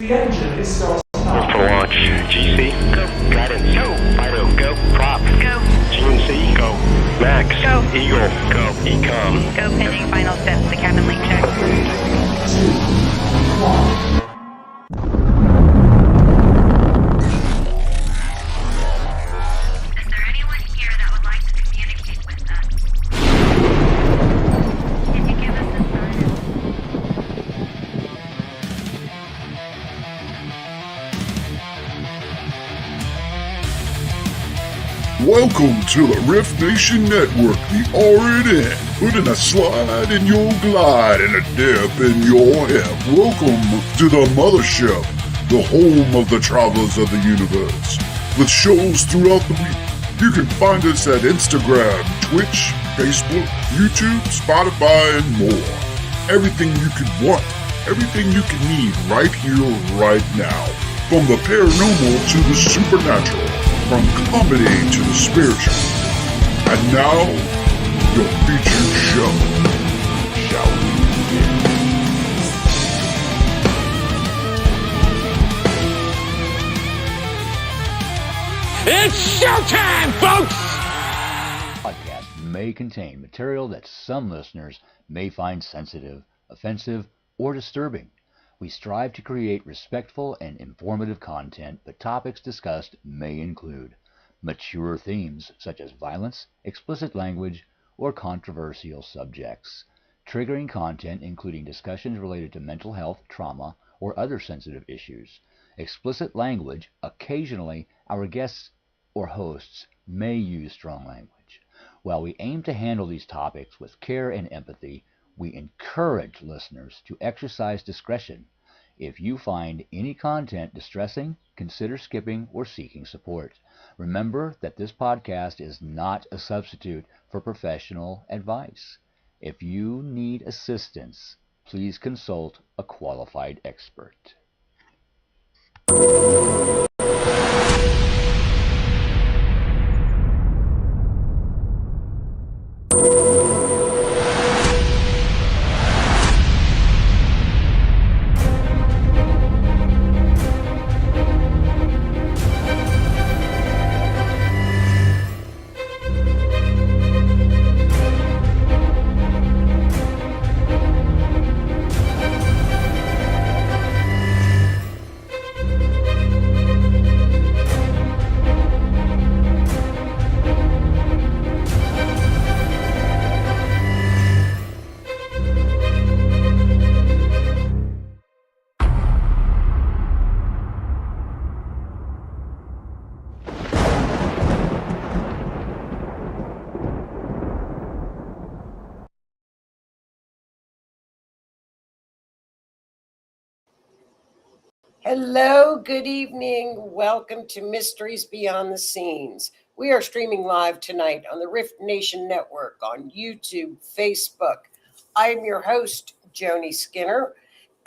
The engine is still stopped. For launch. GC, go. Guidance, go. Fido, go. Prop, go. GNC, go. Max, go. Eagle, go. Ecom, go. Pending final steps to cabin link check. 2, 1. Is there anyone here that would like to communicate with us? Can you give us a sign? Welcome to the Rift Nation Network, the RNN, putting a slide in your glide and a dip in your hip. Welcome to the mothership, the home of the travelers of the universe. With shows throughout the week, you can find us at Instagram, Twitch, Facebook, YouTube, Spotify, and more. Everything you could want, everything you can need right here, right now. From the paranormal to the supernatural. From comedy to the spiritual. And now, your featured show. Shall we begin? It's showtime, folks! Podcast may contain material that some listeners may find sensitive, offensive, or disturbing. We strive to create respectful and informative content, but topics discussed may include mature themes such as violence, explicit language, or controversial subjects, triggering content including discussions related to mental health, trauma, or other sensitive issues, explicit language. Occasionally, our guests or hosts may use strong language. While we aim to handle these topics with care and empathy, we encourage listeners to exercise discretion. If you find any content distressing, consider skipping or seeking support. Remember that this podcast is not a substitute for professional advice. If you need assistance, please consult a qualified expert. Hello, good evening. Welcome to Mysteries Beyond the Scenes. We are streaming live tonight on the Rift Nation Network on YouTube, Facebook. I am your host, Joni Skinner,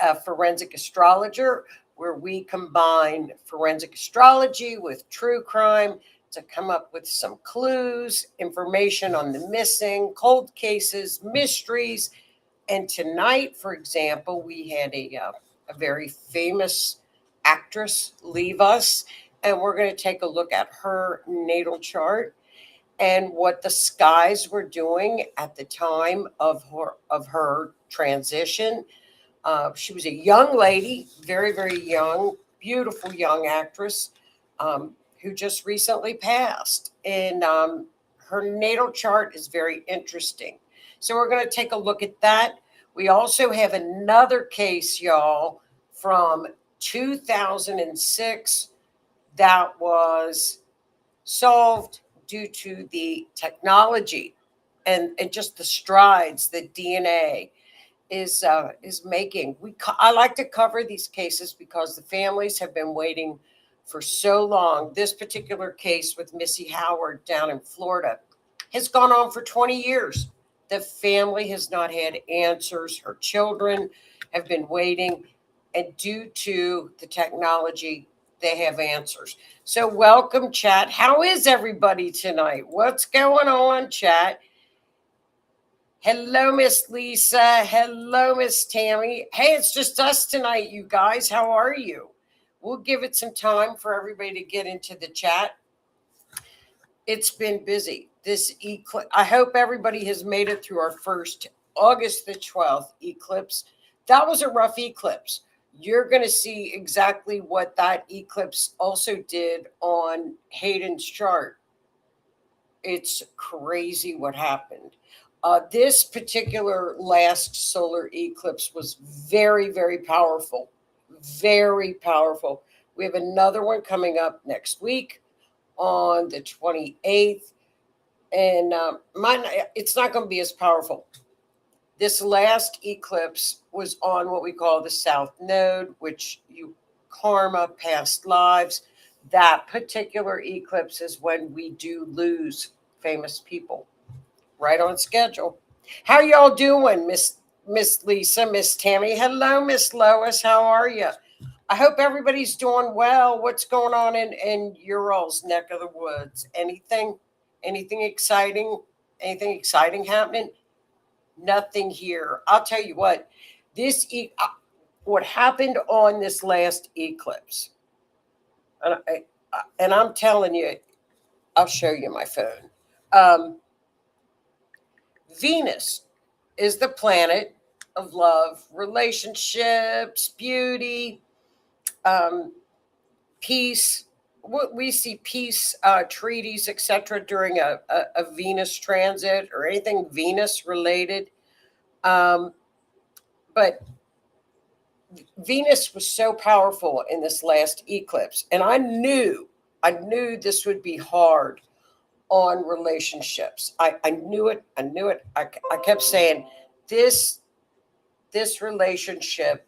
a forensic astrologer, where we combine forensic astrology with true crime to come up with some clues, information on the missing, cold cases, mysteries. And tonight, for example, we had a very famous actress leave us, and we're going to take a look at her natal chart and what the skies were doing at the time of her transition. She was a young lady, very, very young, beautiful young actress who just recently passed. And her natal chart is very interesting. So we're going to take a look at that. We also have another case, y'all, from 2006 that was solved due to the technology and just the strides that DNA is making. I like to cover these cases because the families have been waiting for so long. This particular case with Missy Howard down in Florida has gone on for 20 years. The family has not had answers. Her children have been waiting. And due to the technology, they have answers. So welcome, chat. How is everybody tonight? What's going on, chat? Hello, Miss Lisa. Hello, Miss Tammy. Hey, it's just us tonight, you guys. How are you? We'll give it some time for everybody to get into the chat. It's been busy. This eclipse, I hope everybody has made it through our first August the 12th eclipse. That was a rough eclipse. You're going to see exactly what that eclipse also did on Hayden's chart. It's crazy what happened. This particular last solar eclipse was very, very powerful. Very powerful. We have another one coming up next week on the 28th. And it's not going to be as powerful. This last eclipse was on what we call the South Node, which you karma, past lives. That particular eclipse is when we do lose famous people. Right on schedule. How y'all doing, Miss Lisa, Miss Tammy? Hello, Miss Lois. How are you? I hope everybody's doing well. What's going on in your all's neck of the woods? Anything exciting? Anything exciting happening? Nothing here. I'll tell you what. What happened on this last eclipse, and I'm telling you, I'll show you my phone. Venus is the planet of love, relationships, beauty, peace. We see peace treaties, etc., during a Venus transit or anything Venus related. But Venus was so powerful in this last eclipse, and I knew this would be hard on relationships. I knew it. I kept saying this relationship,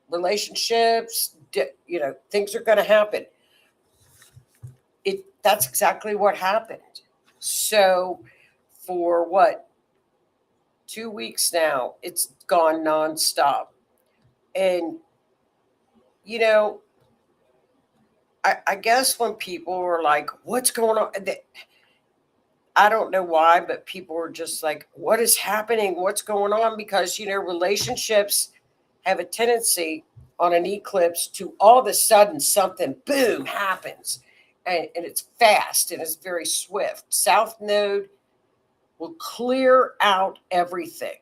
relationships, things are going to happen. That's exactly what happened. So for 2 weeks now, it's gone nonstop. And, I guess when people were like, what's going on? I don't know why, but people were just like, what is happening? What's going on? Because, relationships have a tendency on an eclipse to all of a sudden something, boom, happens. And it's fast and it's very swift. South Node will clear out everything.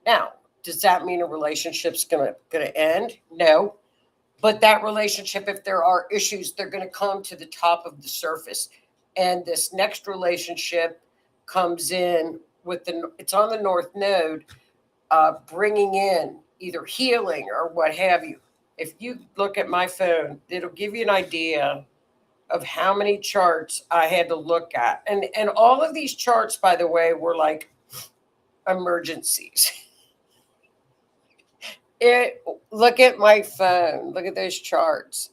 Now, does that mean a relationship's going to end? No. But that relationship, if there are issues, they're going to come to the top of the surface. And this next relationship comes in it's on the North Node, bringing in either healing or what have you. If you look at my phone, it'll give you an idea of how many charts I had to look at. And all of these charts, by the way, were like emergencies. Look at my phone. Look at those charts.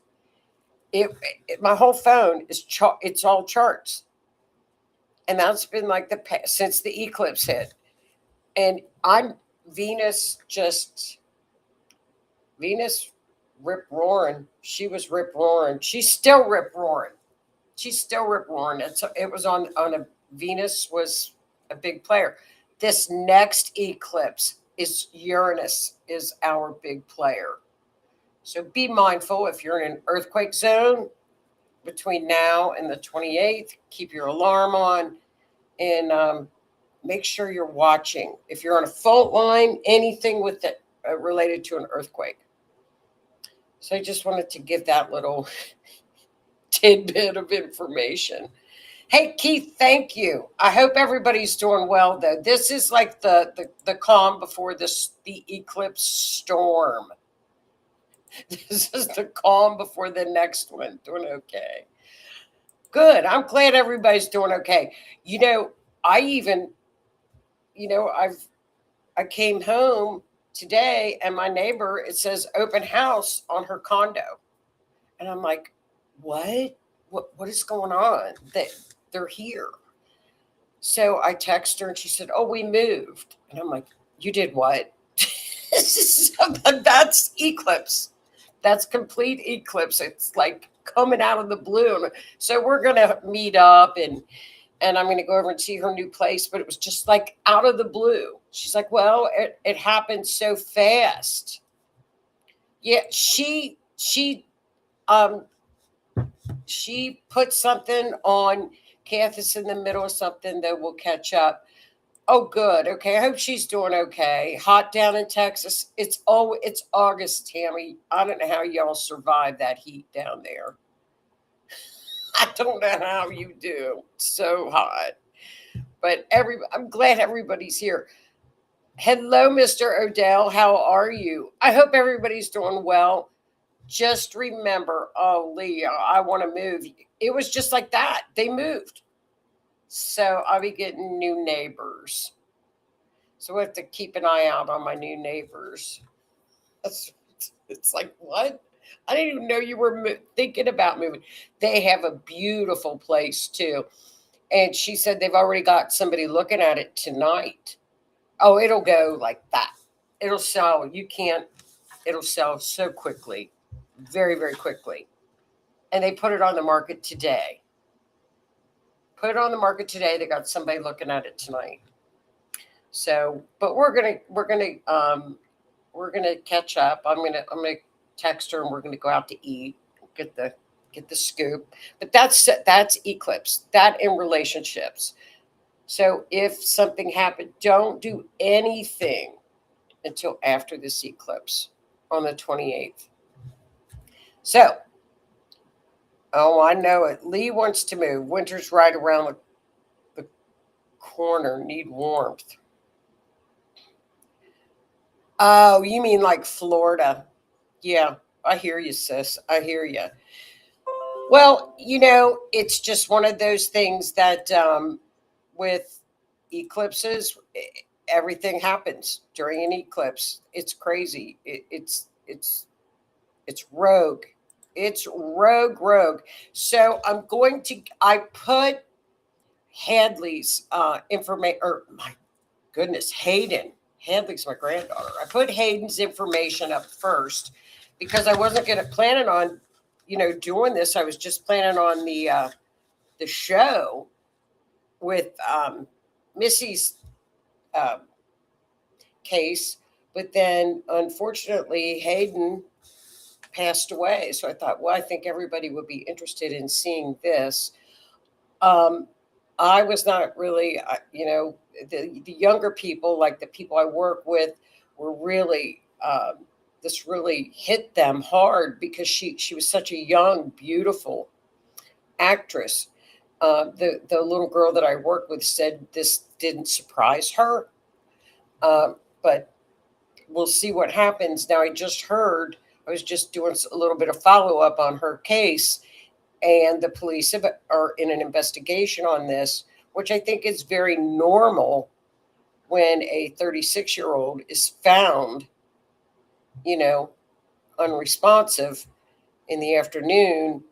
My whole phone is it's all charts, and that's been like since the eclipse hit. And Venus rip roaring. She was rip roaring. She's still rip roaring. It was on a Venus was a big player. This next eclipse is Uranus is our big player. So be mindful if you're in an earthquake zone between now and the 28th, keep your alarm on and make sure you're watching. If you're on a fault line, anything with it related to an earthquake. So I just wanted to give that little tidbit of information. Hey, Keith, thank you. I hope everybody's doing well, though. This is like the calm before the eclipse storm. This is the calm before the next one. Doing okay. Good. I'm glad everybody's doing okay. I came home today and my neighbor, it says open house on her condo. And I'm like, what is going on? They're here. So I text her and she said, oh, we moved. And I'm like, you did what? That's eclipse. That's complete eclipse. It's like coming out of the blue. So we're going to meet up and and I'm going to go over and see her new place. But it was just like out of the blue. She's like, well, it happened so fast. Yeah, she put something on. Kath's in the middle of something that will catch up. Oh, good. Okay, I hope she's doing okay. Hot down in Texas. It's August, Tammy. I don't know how y'all survive that heat down there. I don't know how you do. It's so hot. But I'm glad everybody's here. Hello, Mr. Odell. How are you? I hope everybody's doing well. Just remember, oh, Lee, I want to move. It was just like that. They moved. So I'll be getting new neighbors. So I have to keep an eye out on my new neighbors. It's like, what? I didn't even know you were thinking about moving. They have a beautiful place, too. And she said they've already got somebody looking at it tonight. Oh, it'll go like that. It'll sell. It'll sell so quickly. Very, very quickly. And they put it on the market today. Put it on the market today. They got somebody looking at it tonight. So, but we're gonna catch up. I'm gonna text her and we're gonna go out to eat. Get the scoop. But that's eclipse. That in relationships. So if something happened, don't do anything until after this eclipse on the 28th. So, oh, I know it. Lee wants to move. Winter's right around the corner. Need warmth. Oh, you mean like Florida? Yeah, I hear you, sis. I hear you. Well, it's just one of those things that with eclipses, everything happens during an eclipse. It's crazy. It's rogue. It's rogue. So I put Hadley's information, or my goodness, Hayden. Hadley's my granddaughter. I put Hayden's information up first because I wasn't planning on, doing this. I was just planning on the show with Missy's case, but then unfortunately Hayden passed away. So I thought, well, I think everybody would be interested in seeing this. I was not really, the younger people, like the people I work with, were really, this really hit them hard because she was such a young, beautiful actress. The little girl that I worked with said this didn't surprise her, but we'll see what happens. Now, I was just doing a little bit of follow-up on her case, and the police are in an investigation on this, which I think is very normal when a 36-year-old is found, unresponsive in the afternoon.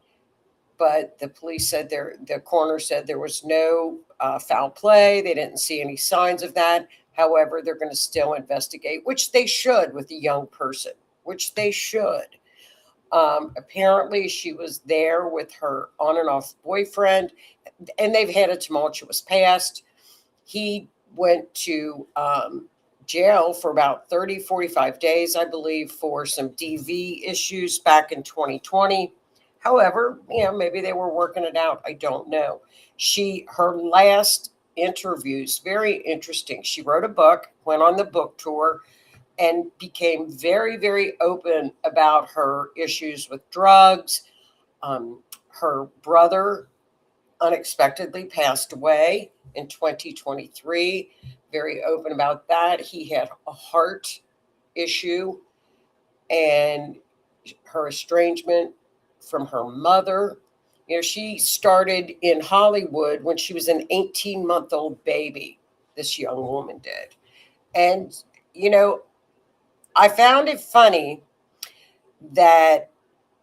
But the police said the coroner said there was no foul play. They didn't see any signs of that. However, they're going to still investigate, which they should with a young person, which they should. Apparently, she was there with her on and off boyfriend, and they've had a tumultuous past. He went to jail for about 45 days, I believe, for some DV issues back in 2020. However, maybe they were working it out. I don't know. Her last interviews, very interesting. She wrote a book, went on the book tour, and became very, very open about her issues with drugs. Her brother unexpectedly passed away in 2023. Very open about that. He had a heart issue, and her estrangement from her mother. She started in Hollywood when she was an 18-month-old baby. This young woman did. And, I found it funny that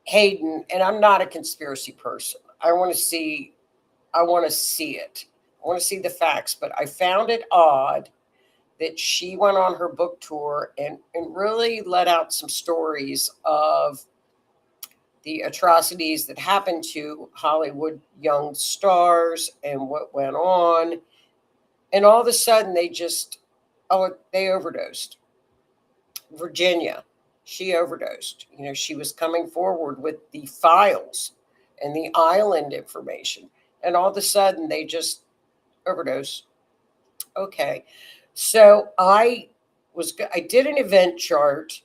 Hayden, and I'm not a conspiracy person. I want to see it. I want to see the facts, but I found it odd that she went on her book tour and really let out some stories of the atrocities that happened to Hollywood young stars and what went on. And all of a sudden they overdosed. Virginia, she overdosed. She was coming forward with the files and the island information. And all of a sudden they just overdosed. Okay. So I did an event chart,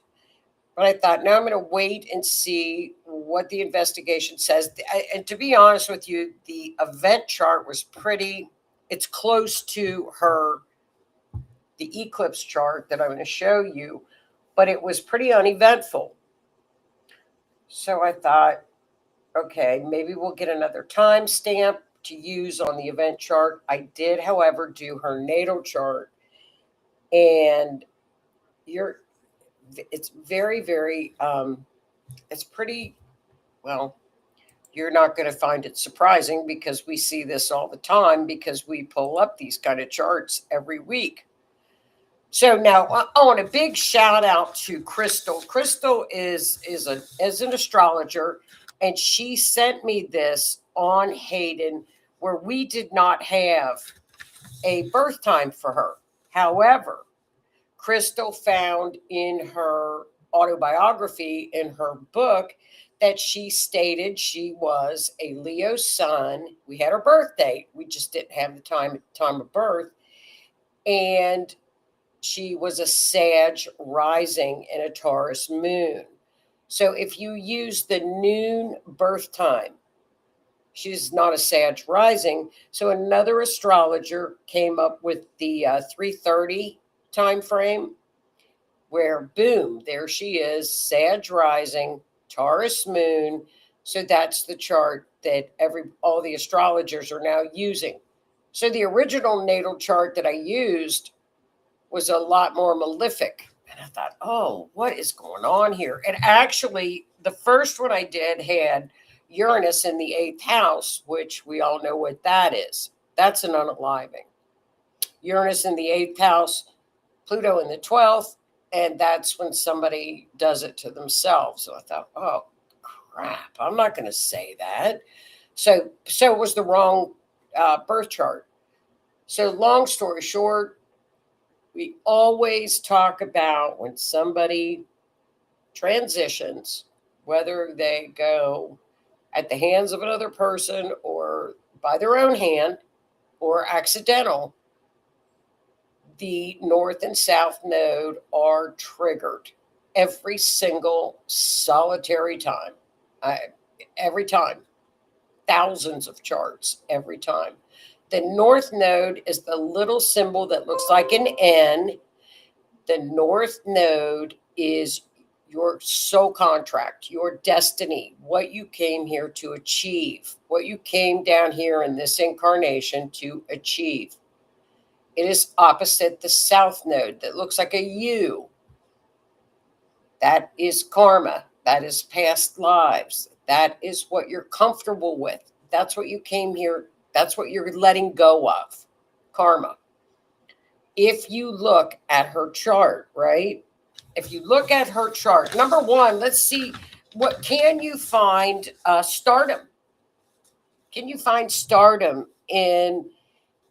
but I thought, now I'm going to wait and see what the investigation says. And to be honest with you, the event chart was it's close to the eclipse chart that I'm going to show you, but it was pretty uneventful. So I thought, okay, maybe we'll get another timestamp to use on the event chart. I did, however, do her natal chart, and it's very, very, it's pretty, well, you're not going to find it surprising because we see this all the time because we pull up these kind of charts every week. So now I want a big shout out to Crystal. Crystal is an astrologer, and she sent me this on Hayden where we did not have a birth time for her. However, Crystal found in her autobiography, in her book, that she stated she was a Leo sun. We had her birth date. We just didn't have the time of birth. And she was a Sag rising and a Taurus moon. So if you use the noon birth time, she's not a Sag rising. So another astrologer came up with the 3:30 time frame, where boom, there she is, Sag rising, Taurus moon. So that's the chart that all the astrologers are now using. So the original natal chart that I used was a lot more malefic. And I thought, oh, what is going on here? And actually, the first one I did had Uranus in the 8th house, which we all know what that is. That's an unaliving. Uranus in the 8th house, Pluto in the 12th, and that's when somebody does it to themselves. So I thought, oh, crap, I'm not going to say that. So it was the wrong birth chart. So long story short, we always talk about when somebody transitions, whether they go at the hands of another person or by their own hand or accidental, the north and south node are triggered every single solitary time. Every time. Thousands of charts every time. The north node is the little symbol that looks like an N. The north node is your soul contract, your destiny, what you came here to achieve, what you came down here in this incarnation to achieve. It is opposite the south node that looks like a U. That is karma. That is past lives. That is what you're comfortable with. That's what you came here. That's what you're letting go of, karma. If you look at her chart, right? If you look at her chart, number one, let's see, what can you find stardom? Can you find stardom in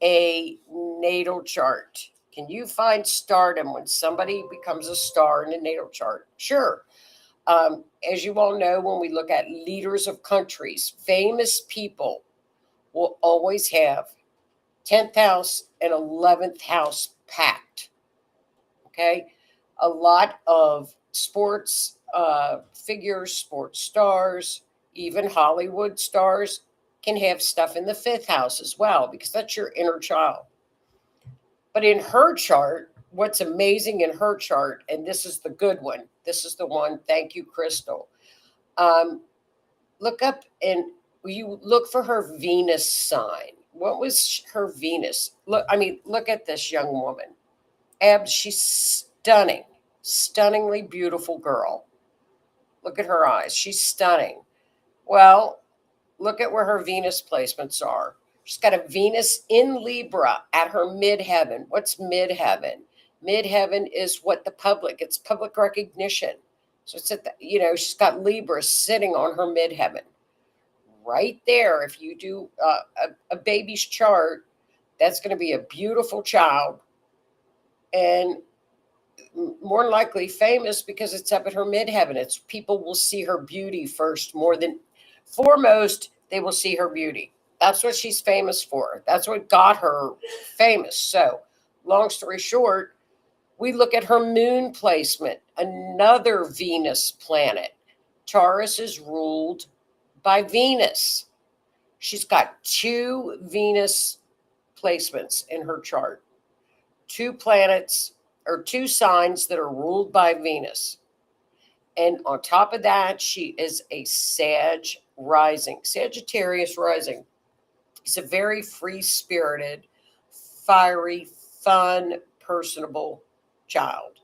a natal chart? Can you find stardom when somebody becomes a star in a natal chart? Sure. As you all know, when we look at leaders of countries, famous people will always have 10th house and 11th house packed. Okay. A lot of sports figures, sports stars, even Hollywood stars can have stuff in the 5th house as well, because that's your inner child. But in her chart, what's amazing in her chart, and this is the good one, this is the one, thank you, Crystal. Look up and you look for her Venus sign. What was her Venus? Look at this young woman. She's stunning, stunningly beautiful girl. Look at her eyes. She's stunning. Well, look at where her Venus placements are. She's got a Venus in Libra at her midheaven. What's midheaven? Midheaven is what it's public recognition. So it's at the, she's got Libra sitting on her midheaven. Right there, if you do a baby's chart, that's going to be a beautiful child. And more than likely famous because it's up at her midheaven. It's people will see her beauty first, more than foremost, they will see her beauty. That's what she's famous for. That's what got her famous. So, long story short, we look at her moon placement, another Venus planet. Taurus is ruled by Venus. She's got 2 Venus placements in her chart. 2 planets or 2 signs that are ruled by Venus. And on top of that, she is a Sagittarius rising. It's a very free-spirited, fiery, fun, personable child,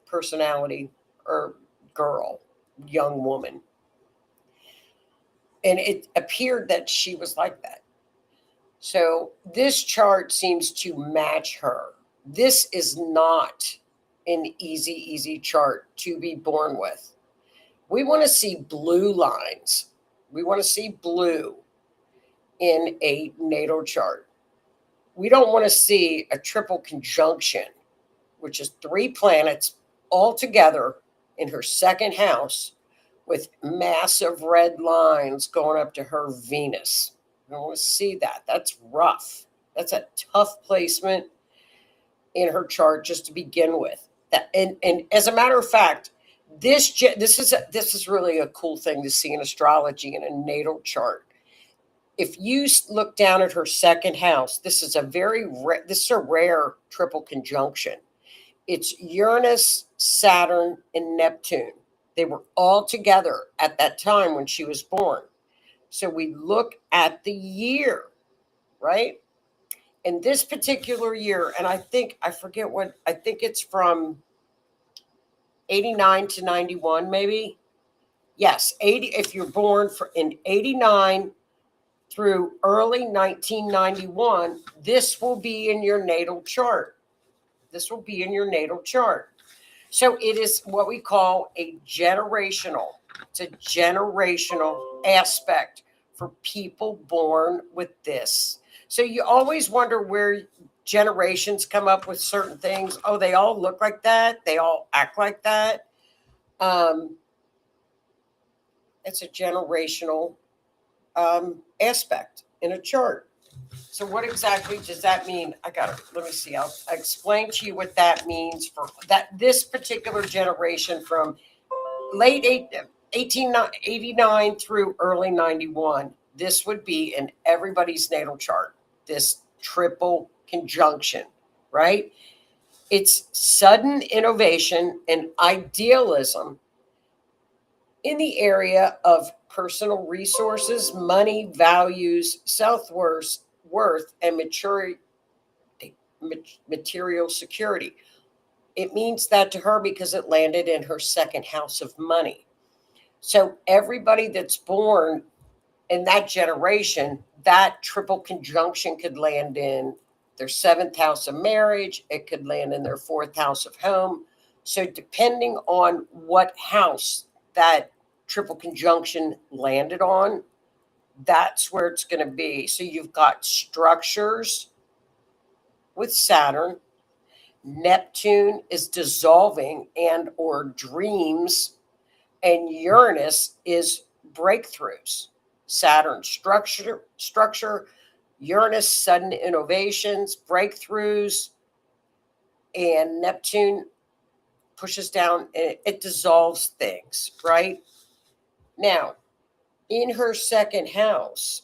personality, or girl, young woman. And it appeared that she was like that. So this chart seems to match her. This is not an easy chart to be born with. We want to see blue lines. We want to see blue in a natal chart. We don't want to see a triple conjunction, which is 3 planets all together in her second house with massive red lines going up to her Venus. I don't want to see that. That's rough. That's a tough placement in her chart just to begin with. And as a matter of fact, this is really a cool thing to see in astrology in a natal chart. If you look down at her second house, this is a rare triple conjunction. It's Uranus, Saturn, and Neptune. They were all together at that time when she was born. So we look at the year, right? In this particular year, and I think it's from 89 to 91, maybe. Yes, 80. If you're born in 89 through early 1991, this will be in your natal chart. This will be in your natal chart. So it is what we call a generational. It's a generational aspect for people born with this. So you always wonder where generations come up with certain things. Oh, they all look like that. They all act like that. It's a generational aspect in a chart. So what exactly does that mean? Let me see. I'll explain to you what that means for this particular generation from late 1889 through early 91. This would be in everybody's natal chart, this triple conjunction, right? It's sudden innovation and idealism in the area of personal resources, money, values, self-worth, and material security. It means that to her because it landed in her second house of money. So everybody that's born in that generation, that triple conjunction could land in their 7th house of marriage. It could land in their 4th house of home. So depending on what house that triple conjunction landed on, that's where it's going to be. So you've got structures with Saturn. Neptune is dissolving and or dreams, and Uranus is breakthroughs. Saturn structure, Uranus sudden innovations, breakthroughs, and Neptune pushes down, it dissolves things, right? Now, in her second house,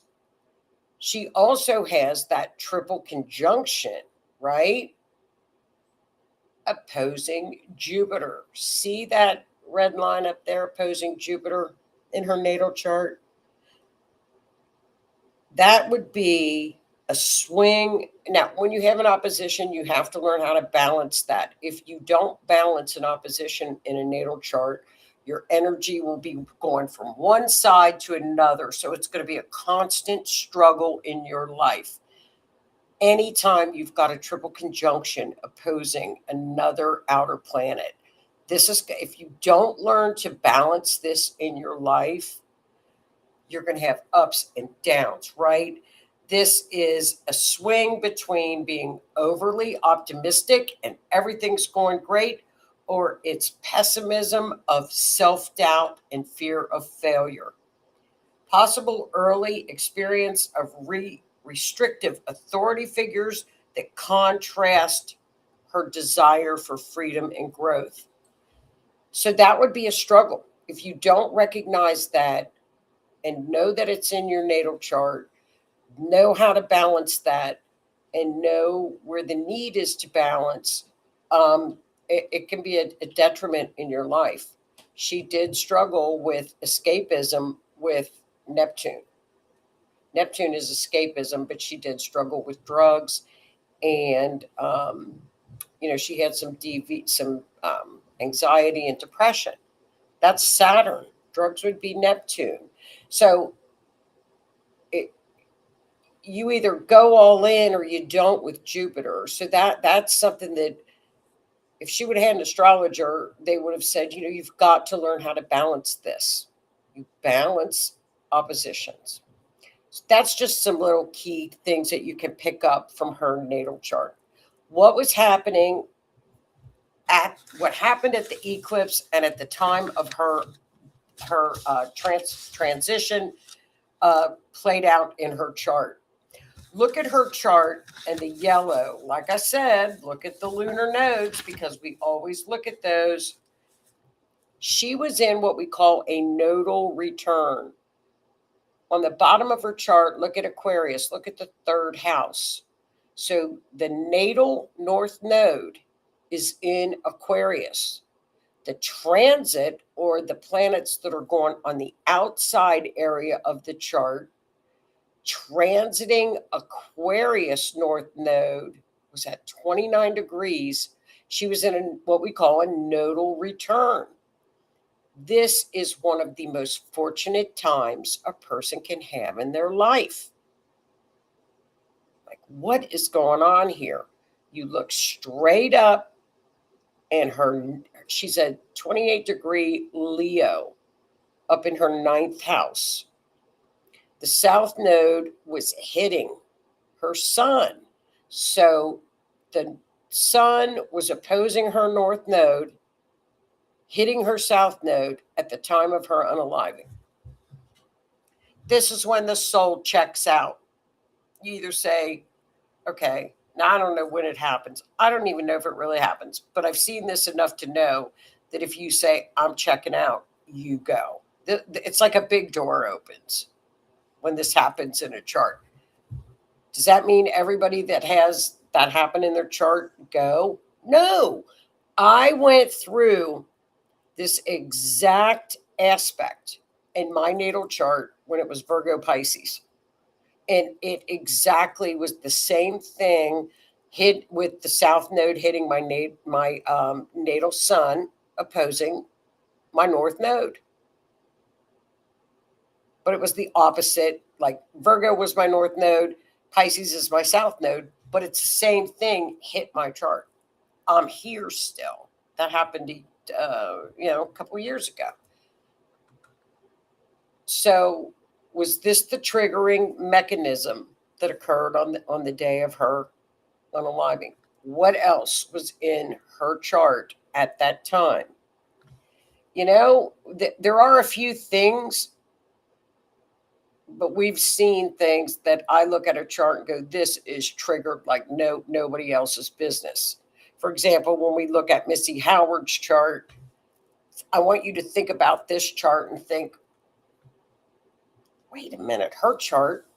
she also has that triple conjunction, right? Opposing Jupiter. See that red line up there opposing Jupiter in her natal chart? That would be a swing. Now, when you have an opposition, you have to learn how to balance that. If you don't balance an opposition in a natal chart, your energy will be going from one side to another. So it's going to be a constant struggle in your life. Anytime you've got a triple conjunction opposing another outer planet, if you don't learn to balance this in your life, you're going to have ups and downs, right? This is a swing between being overly optimistic and everything's going great, or it's pessimism of self-doubt and fear of failure. Possible early experience of restrictive authority figures that contrast her desire for freedom and growth. So that would be a struggle. If you don't recognize that and know that it's in your natal chart, know how to balance that, and know where the need is to balance, it can be a detriment in your life. She did struggle with escapism with Neptune. Neptune is escapism, but she did struggle with drugs, and she had some anxiety and depression. That's Saturn. Drugs would be Neptune. So you either go all in or you don't with Jupiter. So that's something that if she would have had an astrologer, they would have said, you've got to learn how to balance this. You balance oppositions. So that's just some little key things that you can pick up from her natal chart. What was happening what happened at the eclipse and at the time of her transition played out in her chart. Look at her chart and the yellow. Like I said, look at the lunar nodes because we always look at those. She was in what we call a nodal return. On the bottom of her chart, look at Aquarius. Look at the third house. So the natal north node is in Aquarius. The transit, or the planets that are going on the outside area of the chart, transiting Aquarius north node was at 29 degrees. She was in what we call a nodal return. This is one of the most fortunate times a person can have in their life. Like, what is going on here? You look straight up, and she's a 28-degree Leo up in her ninth house. The south node was hitting her sun. So the sun was opposing her north node, hitting her south node at the time of her unaliving. This is when the soul checks out. You either say, okay, now I don't know when it happens. I don't even know if it really happens, but I've seen this enough to know that if you say, I'm checking out, you go. It's like a big door opens when this happens in a chart. Does that mean everybody that has that happen in their chart go? No. I went through this exact aspect in my natal chart when it was Virgo Pisces. And it exactly was the same thing, hit with the south node hitting my natal sun opposing my north node. But it was the opposite. Like Virgo was my north node, Pisces is my south node, but it's the same thing hit my chart. I'm here still. That happened a couple of years ago. So was this the triggering mechanism that occurred on the day of her unaliving? What else was in her chart at that time? There are a few things, but we've seen things that I look at a chart and go, this is triggered like nobody else's business. For example, when we look at Missy Howard's chart, I want you to think about this chart and think, wait a minute, her chart,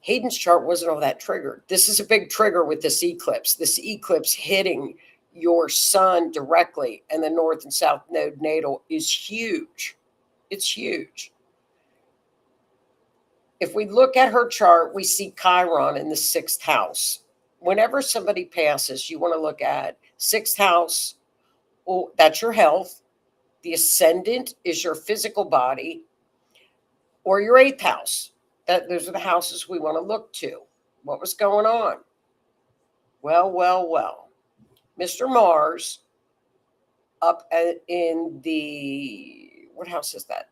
Hayden's chart wasn't all that triggered. This is a big trigger with this eclipse. This eclipse hitting your sun directly and the north and south node natal is huge. It's huge. If we look at her chart, we see Chiron in the sixth house. Whenever somebody passes, you want to look at sixth house. Oh, that's your health. The ascendant is your physical body, or your eighth house. Those are the houses we want to look to. What was going on? Well. Mr. Mars up in the, what house is that?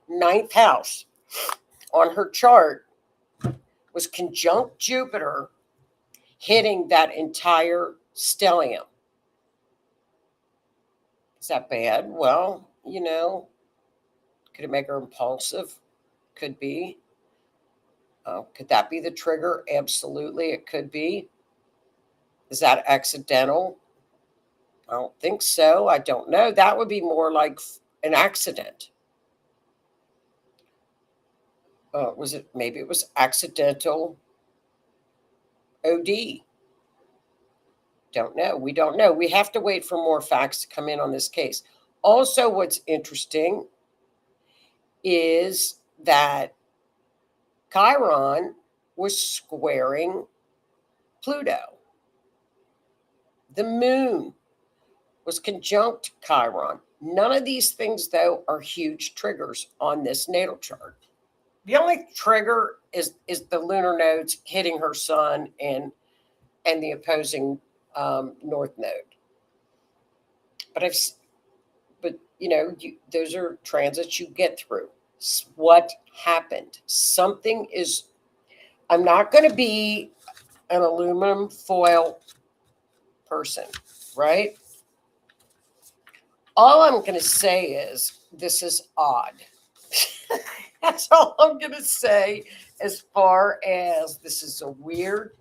Ninth house on her chart was conjunct Jupiter, hitting that entire stellium. Is that bad? Well, could it make her impulsive? Could be. Could that be the trigger? Absolutely, it could be. Is that accidental? I don't think so. I don't know. That would be more like an accident. Maybe it was accidental OD. Don't know. We don't know. We have to wait for more facts to come in on this case. Also, what's interesting is that Chiron was squaring Pluto. The moon was conjunct Chiron. None of these things, though, are huge triggers on this natal chart. The only trigger is the lunar nodes hitting her sun and the opposing north node. But those are transits you get through. What happened? Something is. I'm not going to be an aluminum foil person, right? All I'm going to say is this is odd. That's all I'm going to say as far as this is a weird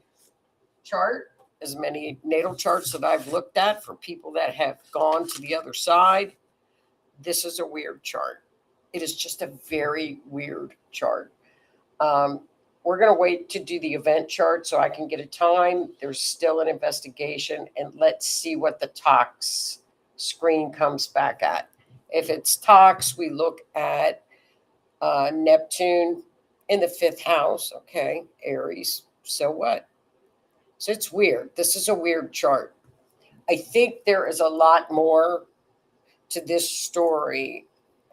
chart. As many natal charts that I've looked at for people that have gone to the other side, this is a weird chart. It is just a very weird chart. We're going to wait to do the event chart so I can get a time. There's still an investigation, and let's see what the tox screen comes back at. If it's tox, we look at Neptune in the 5th house. Okay, Aries. So what? So it's weird. This is a weird chart. I think there is a lot more to this story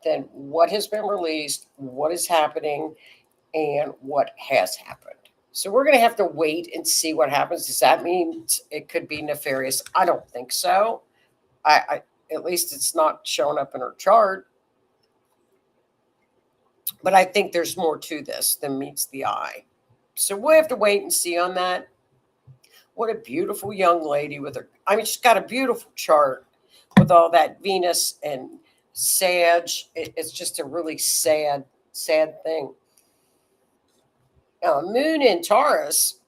than what has been released, what is happening, and what has happened. So we're going to have to wait and see what happens. Does that mean it could be nefarious? I don't think so. I at least it's not showing up in her chart. But I think there's more to this than meets the eye. So we'll have to wait and see on that. What a beautiful young lady with her. I mean, she's got a beautiful chart with all that Venus and Sag. It's just a really sad thing. Now, Moon in Taurus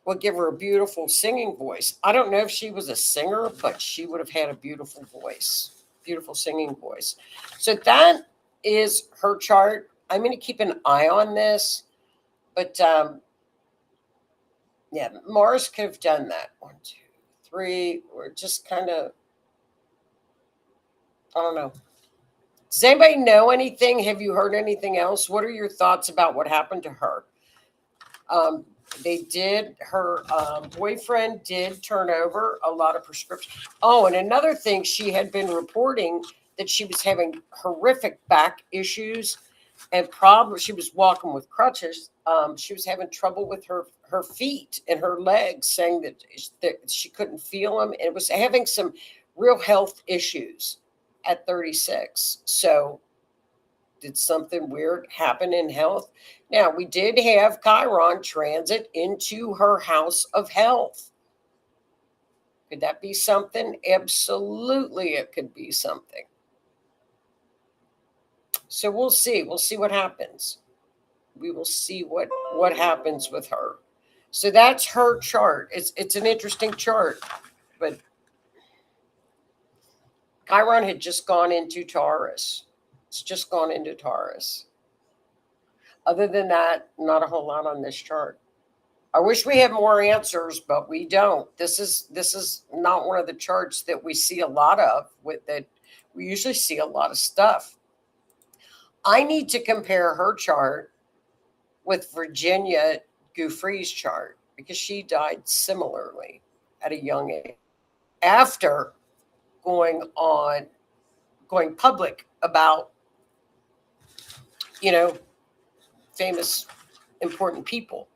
will give her a beautiful singing voice. I don't know if she was a singer, but she would have had a beautiful voice, beautiful singing voice. So that is her chart. I'm going to keep an eye on this, but yeah, Mars could have done that. 1, 2, 3. We're just kind of, I don't know. Does anybody know anything? Have you heard anything else? What are your thoughts about what happened to her? Her boyfriend did turn over a lot of prescriptions. Oh, and another thing, she had been reporting that she was having horrific back issues and problems. She was walking with crutches. She was having trouble with her feet and her legs, saying that she couldn't feel them, and it was having some real health issues at 36. So did something weird happen in health? Now, we did have Chiron transit into her house of health. Could that be something? Absolutely, it could be something. So we'll see. We'll see what happens. We will see what happens with her. So that's her chart. It's an interesting chart, but Chiron had just gone into Taurus. It's just gone into Taurus. Other than that, not a whole lot on this chart. I wish we had more answers, but we don't. This is not one of the charts that we see a lot of. With that, we usually see a lot of stuff. I need to compare her chart with Virginia Giuffre's chart because she died similarly at a young age after going public about, famous, important people.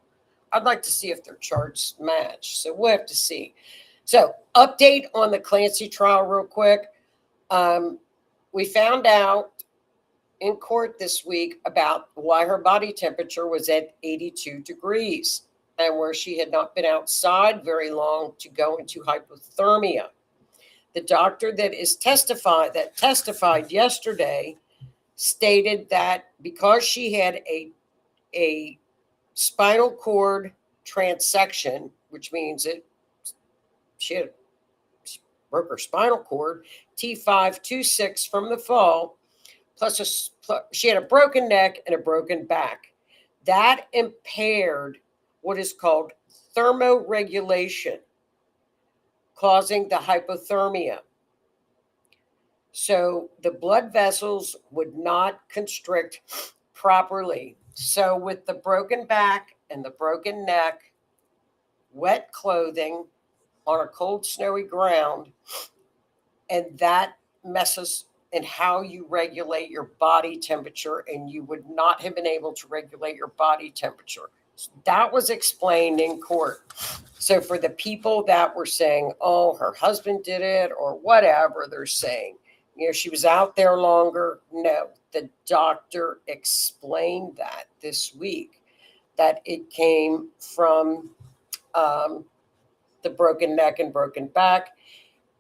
I'd like to see if their charts match. So we'll have to see. So update on the Clancy trial real quick. We found out in court this week about why her body temperature was at 82 degrees and where she had not been outside very long to go into hypothermia. The doctor that testified yesterday stated that because she had a spinal cord transection, which means she broke her spinal cord, T5-26 from the fall, plus she had a broken neck and a broken back. That impaired what is called thermoregulation, causing the hypothermia. So the blood vessels would not constrict properly. So with the broken back and the broken neck, wet clothing on a cold, snowy ground, and that messes in how you regulate your body temperature, and you would not have been able to regulate your body temperature. So that was explained in court. So for the people that were saying, oh, her husband did it or whatever they're saying, she was out there longer. No, the doctor explained that this week, that it came from the broken neck and broken back.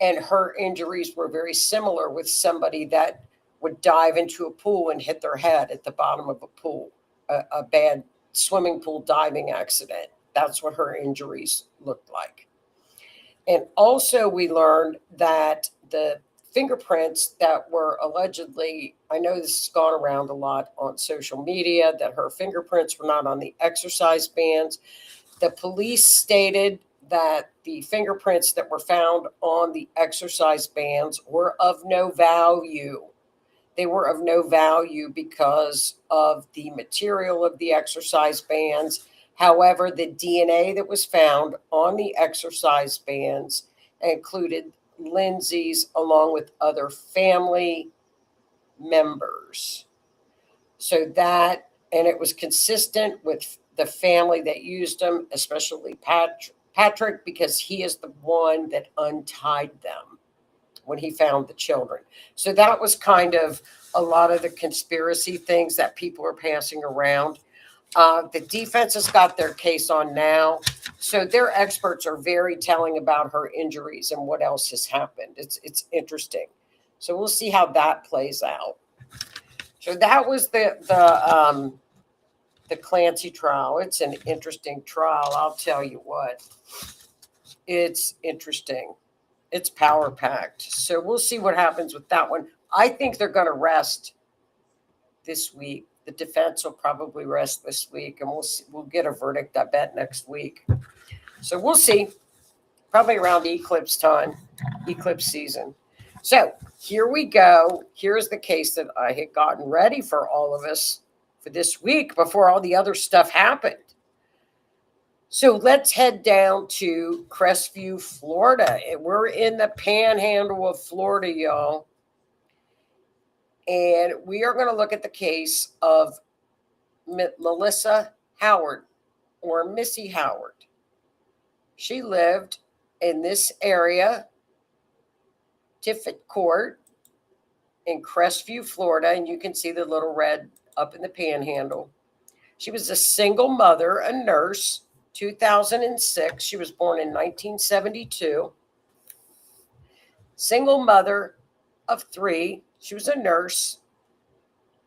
And her injuries were very similar with somebody that would dive into a pool and hit their head at the bottom of a pool, a bad swimming pool diving accident. That's what her injuries looked like. And also we learned that the fingerprints that were allegedly, I know this has gone around a lot on social media, that her fingerprints were not on the exercise bands. The police stated that the fingerprints that were found on the exercise bands were of no value. They were of no value because of the material of the exercise bands. However, the DNA that was found on the exercise bands included Lindsey's along with other family members. So that, and it was consistent with the family that used them, especially Patrick, because he is the one that untied them when he found the children. So that was kind of a lot of the conspiracy things that people are passing around. The defense has got their case on now. So their experts are very telling about her injuries and what else has happened. It's interesting. So we'll see how that plays out. So that was the Clancy trial. It's an interesting trial. I'll tell you what. It's interesting. It's power packed. So we'll see what happens with that one. I think they're going to rest this week. The defense will probably rest this week, and we'll get a verdict, I bet, next week. So we'll see. Probably around eclipse time, eclipse season. So here we go. Here's the case that I had gotten ready for all of us for this week before all the other stuff happened. So let's head down to Crestview, Florida. We're in the panhandle of Florida, y'all. And we are going to look at the case of Melissa Howard, or Missy Howard. She lived in this area, Tiffin Court, in Crestview, Florida. And you can see the little red up in the panhandle. She was a single mother, a nurse, 2006. She was born in 1972. Single mother of 3. She was a nurse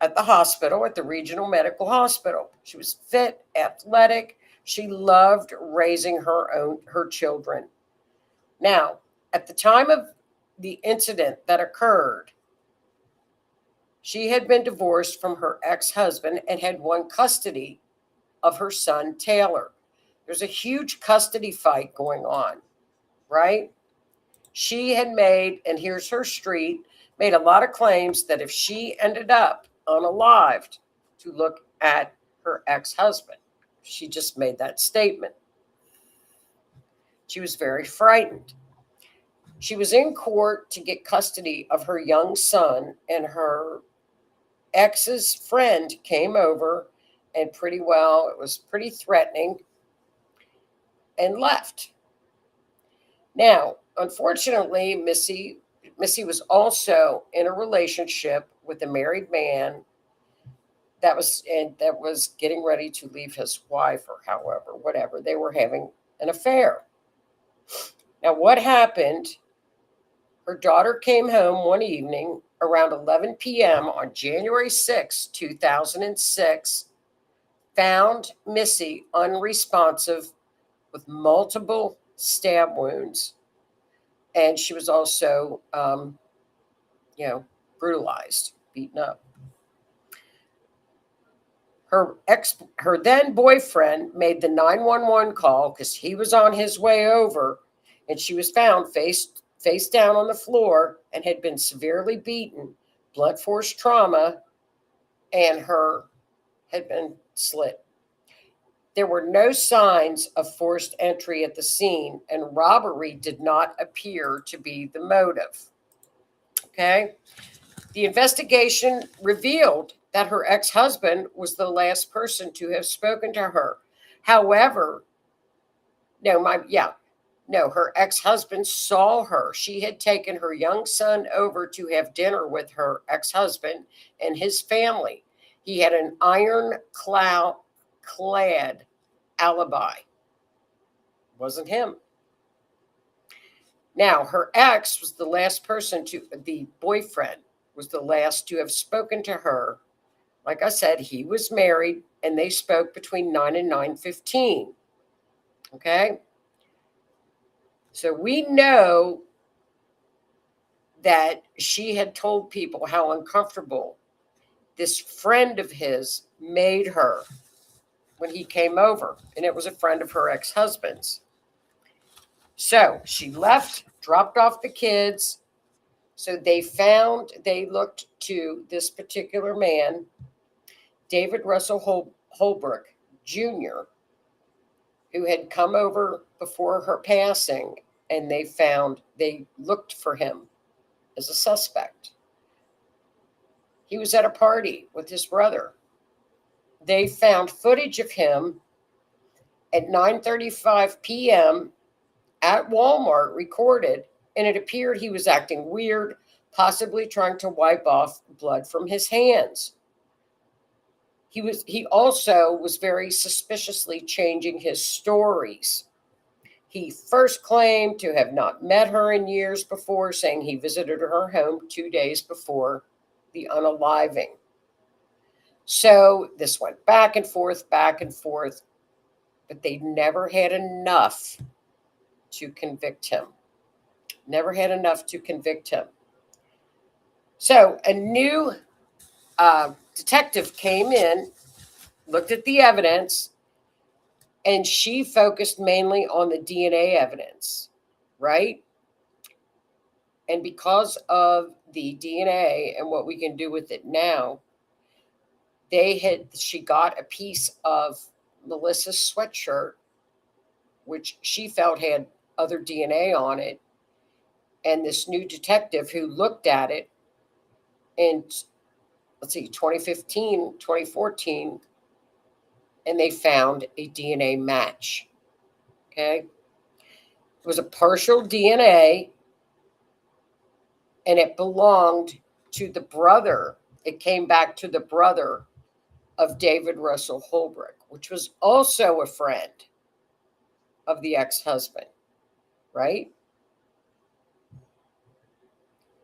at the hospital, at the regional medical hospital. She was fit, athletic. She loved raising her children. Now, at the time of the incident that occurred, she had been divorced from her ex-husband and had won custody of her son, Taylor. There's a huge custody fight going on, right? She had made, and here's her street, made a lot of claims that if she ended up unalived, to look at her ex-husband. She just made that statement. She was very frightened. She was in court to get custody of her young son, and her ex's friend came over, and it was pretty threatening, and left. Now, unfortunately, Missy Missy was also in a relationship with a married man that was getting ready to leave his wife, or however, whatever. They were having an affair. Now, what happened? Her daughter came home one evening around 11 p.m. on January 6, 2006, found Missy unresponsive with multiple stab wounds. And she was also, brutalized, beaten up. Her then boyfriend made the 911 call because he was on his way over, and she was found face down on the floor and had been severely beaten, blood force trauma, and her had been slit. There were no signs of forced entry at the scene, and robbery did not appear to be the motive. Okay? The investigation revealed that her ex-husband was the last person to have spoken to her. However, her ex-husband saw her. She had taken her young son over to have dinner with her ex-husband and his family. He had an ironclad alibi. It wasn't him. Now, her ex was the boyfriend was the last to have spoken to her. Like I said, he was married, and they spoke between 9 and 9:15. Okay? So we know that she had told people how uncomfortable this friend of his made her when he came over, and it was a friend of her ex-husband's. So she left, dropped off the kids. So they looked to this particular man, David Russell Holbrook Jr., who had come over before her passing, and they looked for him as a suspect. He was at a party with his brother. They found footage of him at 9:35 p.m. at Walmart recorded, and it appeared he was acting weird, possibly trying to wipe off blood from his hands. He also was very suspiciously changing his stories. He first claimed to have not met her in years before, saying he visited her home 2 days before the unaliving. So this went back and forth, but they never had enough to convict him. Never had enough to convict him. So a new detective came in, looked at the evidence, and she focused mainly on the DNA evidence, right? And because of the DNA and what we can do with it now, she got a piece of Melissa's sweatshirt, which she felt had other DNA on it. And this new detective who looked at it in, 2015, 2014, and they found a DNA match. Okay. It was a partial DNA, and it belonged to the brother. It came back to the brother of David Russell Holbrook, which was also a friend of the ex-husband, right?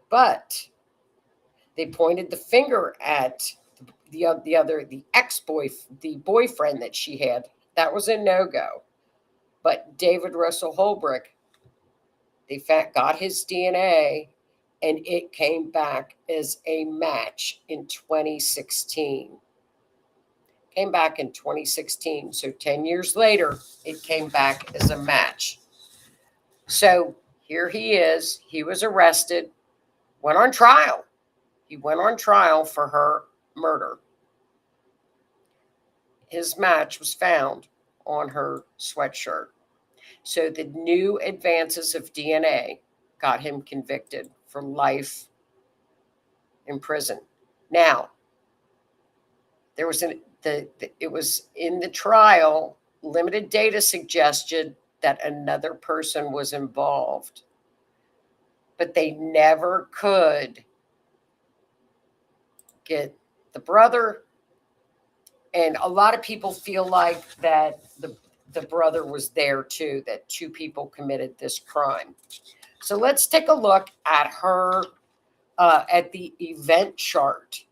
But they pointed the finger at the boyfriend that she had. That was a no-go. But David Russell Holbrook, they got his DNA, and it came back as a match in 2016. Came back in 2016. So 10 years later, it came back as a match. So here he is. He was arrested, went on trial. He went on trial for her murder. His match was found on her sweatshirt. So the new advances of DNA got him convicted for life in prison. Now, there was it was in the trial, limited data suggested that another person was involved. but they never could get the brother. And a lot of people feel like that the brother was there too, that two people committed this crime. So let's take a look at her, at the event chart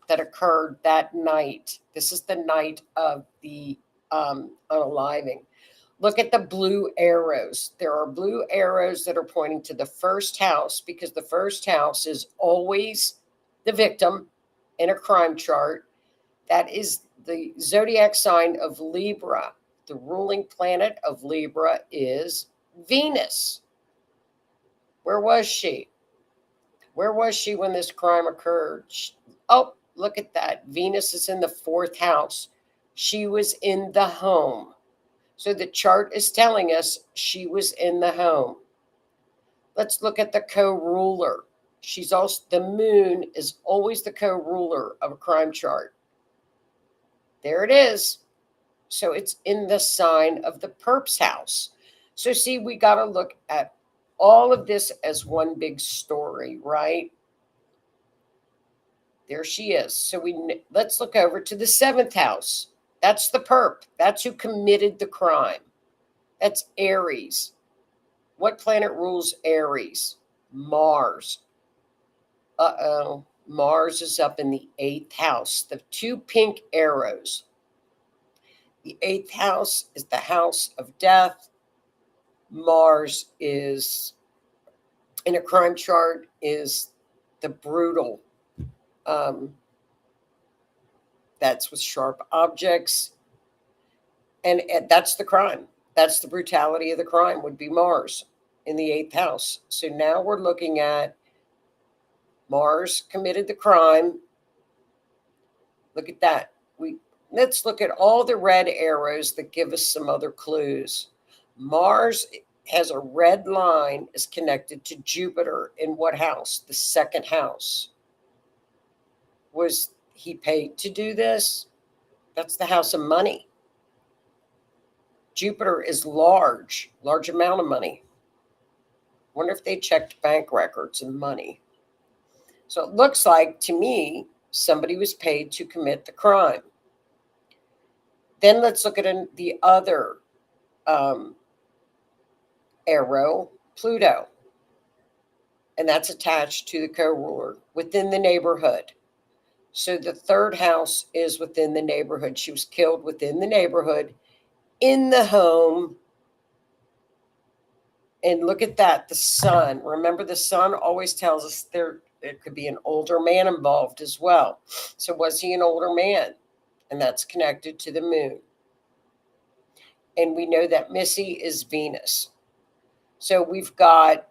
that occurred that night. This is the night of the unaliving. Look at the blue arrows. There are blue arrows that are pointing to the first house, because the first house is always the victim in a crime chart. That is the zodiac sign of Libra. The ruling planet of Libra is Venus. Where was she? Where was she when this crime occurred? Oh, look at that. Venus is in the fourth house. She was in the home. So the chart is telling us she was in the home. Let's look at the co-ruler. She's also, the moon is always the co-ruler of a crime chart. There it is. So it's in the sign of the perp's house. So see, we got to look at all of this as one big story, right? There she is. So let's look over to the seventh house. That's the perp. That's who committed the crime. That's Aries. What planet rules Aries? Mars. Uh-oh. Mars is up in the eighth house. The two pink arrows. The eighth house is the house of death. Mars is, in a crime chart, is the brutal. That's with sharp objects. And that's the crime. That's the brutality of the crime, would be Mars in the eighth house. So now we're looking at Mars committed the crime. Look at that. Let's look at all the red arrows that give us some other clues. Mars has a red line, is connected to Jupiter in what house? The second house. Was he paid to do this? That's the house of money. Jupiter is large amount of money. Wonder if they checked bank records and money. So it looks like, to me, somebody was paid to commit the crime. Then let's look at the other arrow, Pluto. And that's attached to the co-ruler within the neighborhood. So the third house is within the neighborhood. She was killed within the neighborhood, in the home. And look at that, the sun. Remember, the sun always tells us there could be an older man involved as well. So was he an older man? And that's connected to the moon. And we know that Missy is Venus. So we've got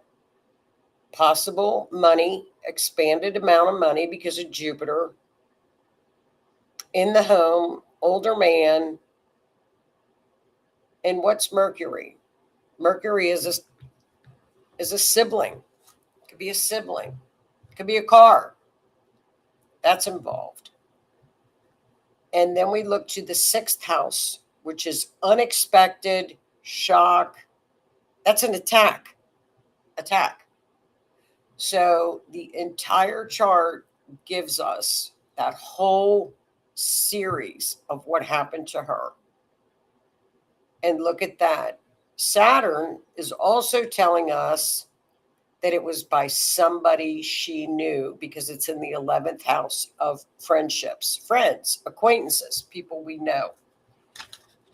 possible money, expanded amount of money because of Jupiter. In the home, older man. And what's Mercury? Mercury is a sibling. It could be a sibling. It could be a car. That's involved. And then we look to the sixth house, which is unexpected, shock. That's an attack. Attack. So the entire chart gives us that whole series of what happened to her. And look at that. Saturn is also telling us that it was by somebody she knew, because it's in the 11th house of friendships, friends, acquaintances, people we know.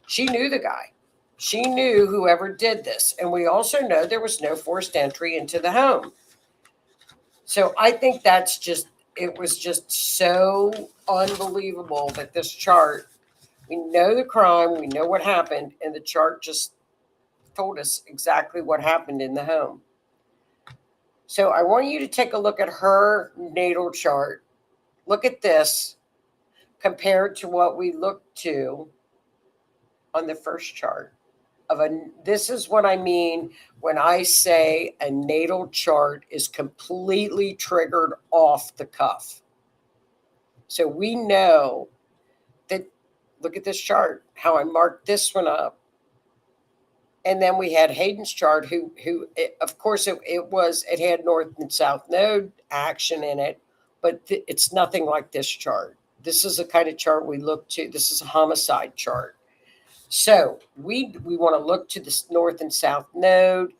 She knew the guy. She knew whoever did this. And we also know there was no forced entry into the home. So I think it was just so unbelievable that this chart, we know the crime, we know what happened, and the chart just told us exactly what happened in the home. So I want you to take a look at her natal chart. Look at this compared to what we looked to on the first chart. This is what I mean when I say a natal chart is completely triggered off the cuff. So we know that, look at this chart, how I marked this one up. And then we had Hayden's chart, of course, it had north and south node action in it, but it's nothing like this chart. This is the kind of chart we look to. This is a homicide chart. So we want to look to this north and south node.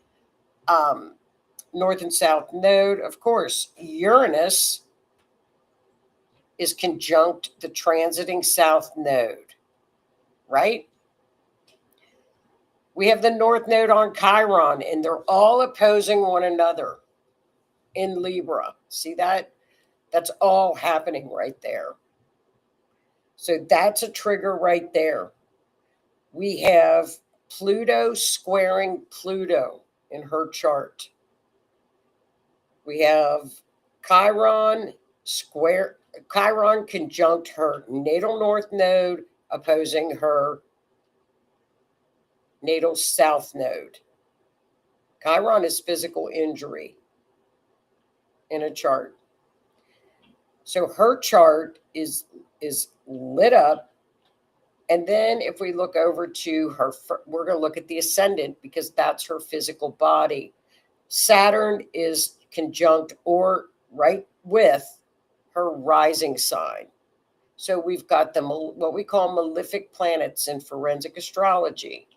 North and south node, of course, Uranus is conjunct the transiting south node, right? We have the north node on Chiron, and they're all opposing one another in Libra. See that? That's all happening right there. So that's a trigger right there. We have Pluto squaring Pluto in her chart. We have Chiron conjunct her natal north node opposing her natal south node. Chiron is physical injury in a chart. So her chart is lit up. And then if we look over to her, we're going to look at the ascendant because that's her physical body. Saturn is conjunct or right with her rising sign. So we've got what we call malefic planets in forensic astrology.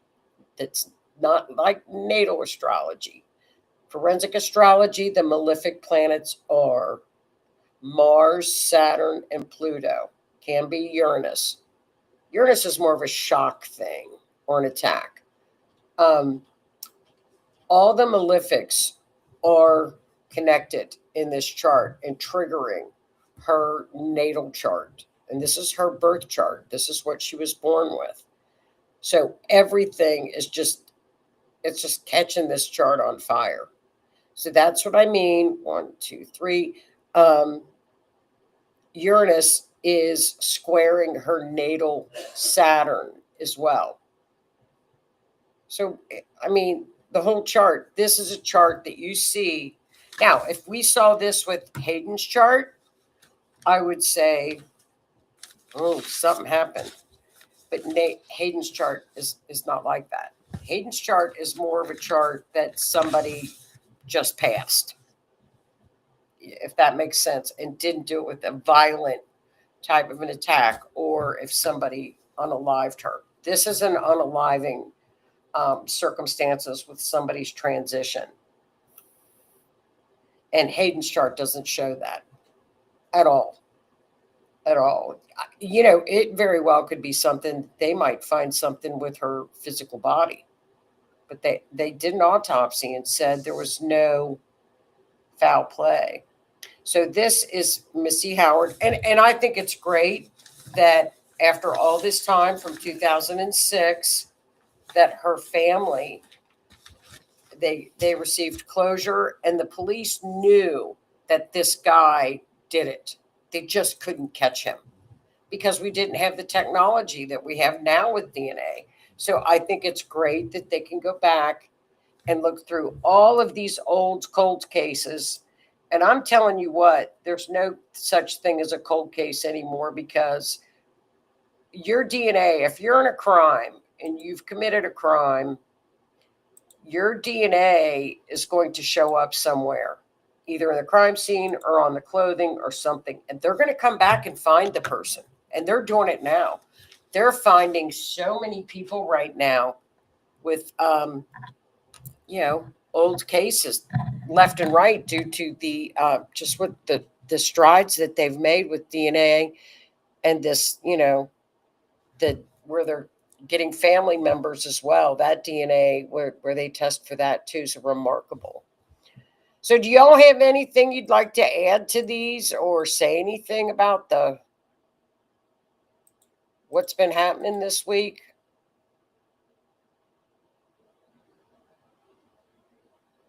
That's not like natal astrology. Forensic astrology, the malefic planets are Mars, Saturn, and Pluto. Can be Uranus. Uranus is more of a shock thing or an attack. All the malefics are connected in this chart and triggering her natal chart. And this is her birth chart. This is what she was born with. So everything is it's just catching this chart on fire. So that's what I mean. 1, 2, 3. Uranus is squaring her natal Saturn as well. So, I mean, the whole chart, this is a chart that you see. Now, if we saw this with Hayden's chart, I would say, oh, something happened. But Hayden's chart is not like that. Hayden's chart is more of a chart that somebody just passed, if that makes sense, and didn't do it with a violent type of an attack, or if somebody unalived her. This is an unaliving circumstances with somebody's transition. And Hayden's chart doesn't show that at all. At all. You know, it very well could be something, they might find something with her physical body. But they did an autopsy and said there was no foul play. So this is Missy Howard. And I think it's great that after all this time from 2006, that her family, they received closure, and the police knew that this guy did it. They just couldn't catch him because we didn't have the technology that we have now with DNA. So I think it's great that they can go back and look through all of these old cold cases. And I'm telling you what, there's no such thing as a cold case anymore, because your DNA, if you're in a crime and you've committed a crime, your DNA is going to show up somewhere, either in the crime scene or on the clothing or something. And they're going to come back and find the person. And they're doing it now. They're finding so many people right now with, old cases left and right due to the just with the strides that they've made with DNA and this, where they're getting family members as well. That DNA where they test for that too is remarkable. So do y'all have anything you'd like to add to these or say anything about what's been happening this week?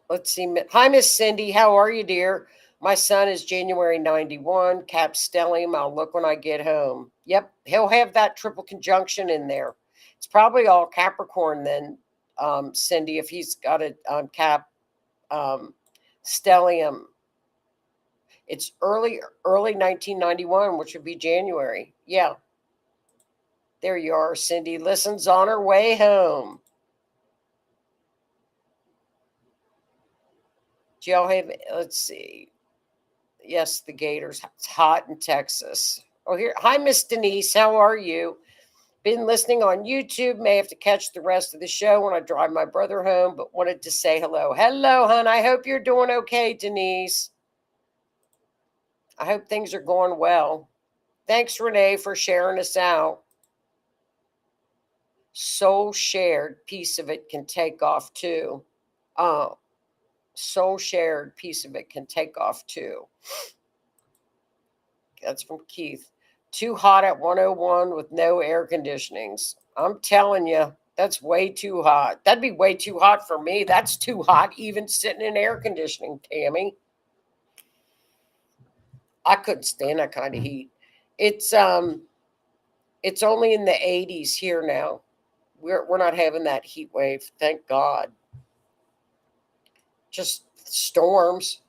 Let's see. Hi, Miss Cindy. How are you, dear? My son is January 91. Cap stellium. I'll look when I get home. Yep. He'll have that triple conjunction in there. It's probably all Capricorn then, Cindy, if he's got a cap stellium. It's early 1991, which would be January. Yeah. There you are, Cindy. Listen's on her way home. Do y'all have, let's see. Yes, the Gators. It's hot in Texas. Oh, here. Hi, Miss Denise. How are you? Been listening on YouTube. May have to catch the rest of the show when I drive my brother home, but wanted to say hello. Hello, hon. I hope you're doing okay, Denise. I hope things are going well. Thanks, Renee, for sharing us out. Soul shared, piece of it can take off too. Soul shared, piece of it can take off too. That's from Keith. Too hot at 101 with no air conditionings. I'm telling you, that's way too hot. That'd be way too hot for me. That's too hot even sitting in air conditioning, Tammy. I couldn't stand that kind of heat. It's only in the 80s here now. We're not having that heat wave, thank God. Just storms.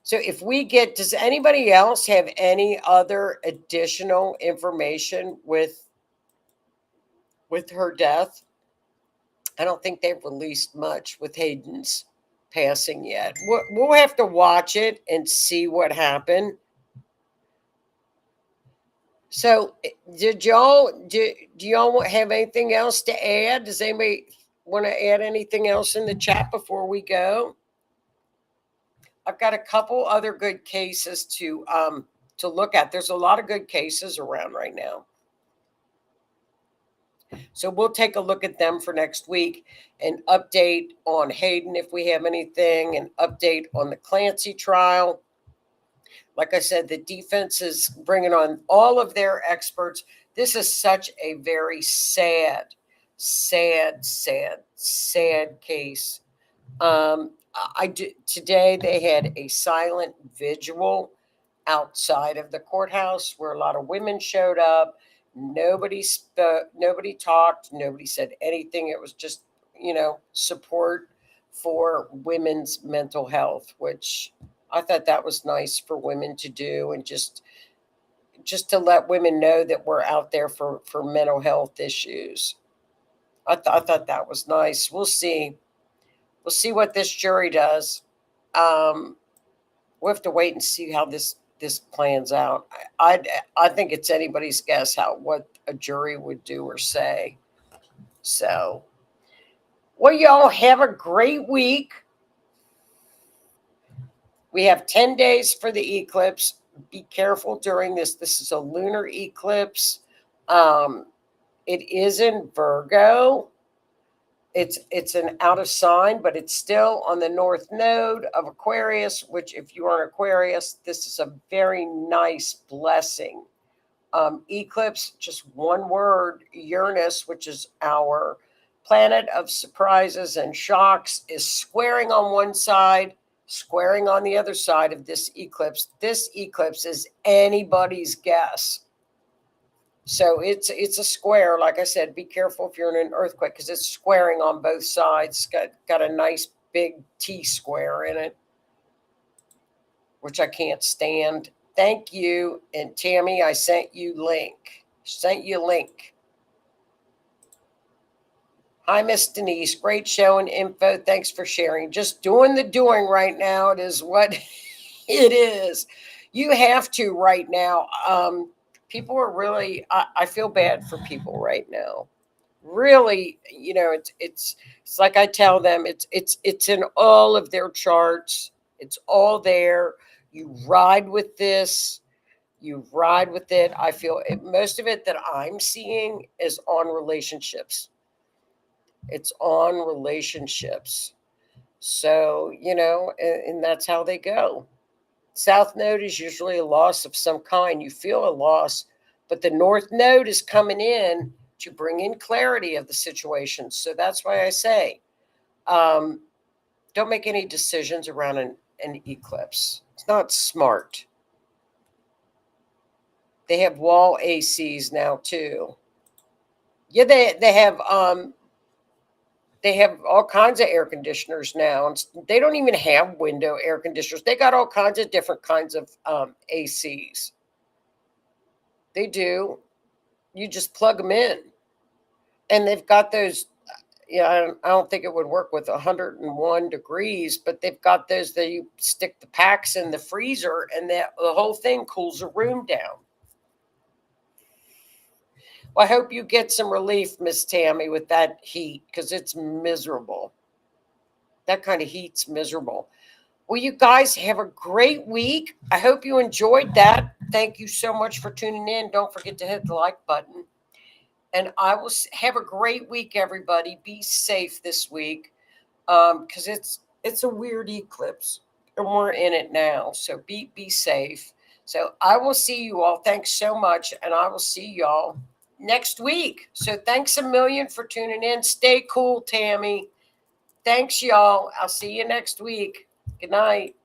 So if we get, does anybody else have any other additional information with her death? I don't think they've released much with Hayden's passing yet. We'll have to watch it and see what happened. So do y'all have anything else to add? Does anybody want to add anything else in the chat before we go? I've got a couple other good cases to look at. There's a lot of good cases around right now. So we'll take a look at them for next week and update on Hayden if we have anything, and update on the Clancy trial. Like I said, the defense is bringing on all of their experts. This is such a very sad case. Today they had a silent vigil outside of the courthouse where a lot of women showed up. Nobody spoke, nobody talked, nobody said anything. It was just, support for women's mental health, which I thought that was nice for women to do, and just to let women know that we're out there for mental health issues. I thought that was nice. We'll see. We'll see what this jury does. We'll have to wait and see how this plans out. I think it's anybody's guess what a jury would do or say. So, well, y'all have a great week. We have 10 days for the eclipse. Be careful during this. This is a lunar eclipse. It is in Virgo. It's an out of sign, but it's still on the north node of Aquarius, which if you are an Aquarius, this is a very nice blessing. Eclipse, just one word, Uranus, which is our planet of surprises and shocks, is squaring on one side, squaring on the other side of this eclipse. This eclipse is anybody's guess. So it's a square. Like I said, be careful if you're in an earthquake because it's squaring on both sides. Got a nice big T square in it, which I can't stand. Thank you. And Tammy, I sent you link. Hi, Miss Denise. Great show and info. Thanks for sharing. Just doing the doing right now. It is what it is. You have to right now. People are really, I feel bad for people right now. Really, it's like I tell them, it's in all of their charts. It's all there. You ride with this. You ride with it. I feel most of it that I'm seeing is on relationships. It's on relationships. So, and that's how they go. South node is usually a loss of some kind. You feel a loss, but the north node is coming in to bring in clarity of the situation. So that's why I say, don't make any decisions around an eclipse. It's not smart. They have wall ACs now too. Yeah, they have all kinds of air conditioners now. They don't even have window air conditioners. They got all kinds of different kinds of ACs. They do. You just plug them in. And they've got those, Yeah, I don't think it would work with 101 degrees, but they've got those that you stick the packs in the freezer and the whole thing cools the room down. Well, I hope you get some relief, Miss Tammy, with that heat, because it's miserable. That kind of heat's miserable. Well, you guys have a great week. I hope you enjoyed that. Thank you so much for tuning in. Don't forget to hit the like button. And I will have a great week, everybody. Be safe this week, because it's a weird eclipse, and we're in it now. So be safe. So I will see you all. Thanks so much, and I will see y'all next week. So thanks a million for tuning in. Stay cool, Tammy. Thanks, y'all. I'll see you next week. Good night.